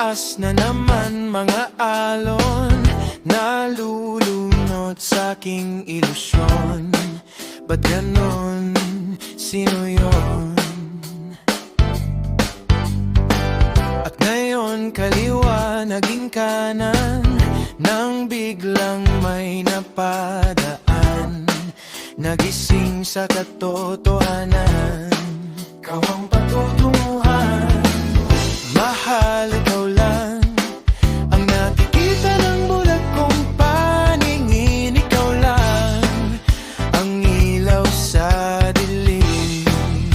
taas na naman mga alon, nalulunod sa aking ilusyon. Ba't ganon? Sino yun? At ngayon kaliwa naging kanan, nang biglang may napadaan, nagising sa katotohanan. Ikaw ang patutunguhan, mahal, ikaw lang ang nakikita ng bulag kong paningin. Ikaw lang ang ilaw sa dilim.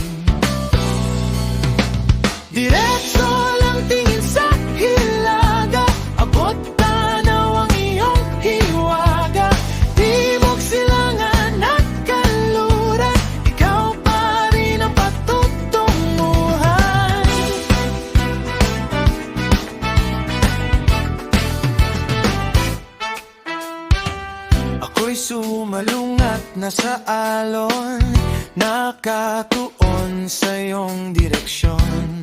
Diretso lang tingin sa hilaga, abot tanaw ang iyong hiwaga. Timog, silangan at kanluran, ikaw pa rin ang patutunguhan. Ako'y sumalungat na sa alon, nakatuon sa iyong direksyon,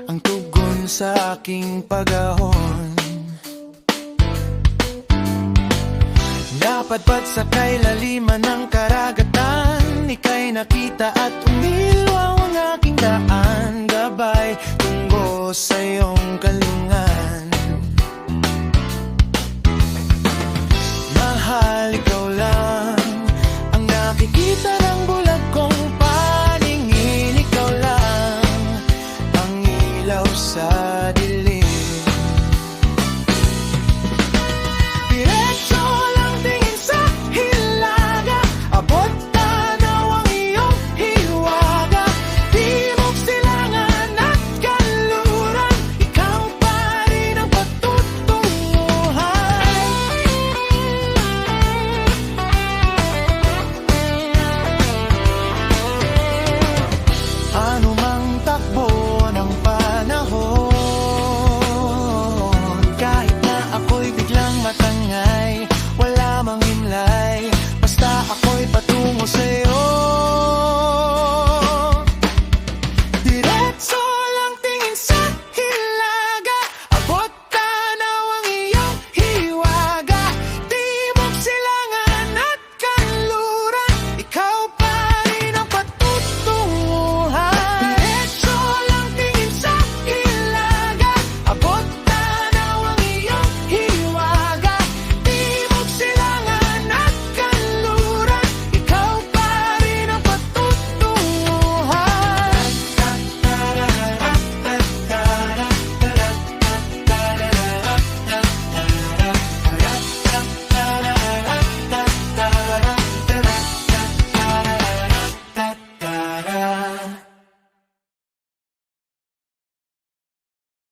ang tugon sa aking pag-ahon. Napadpad sa kailaliman ng karagatan, ika'y nakita at umilaw ang aking daan. Gabay tungo sa iyong kaluluwa,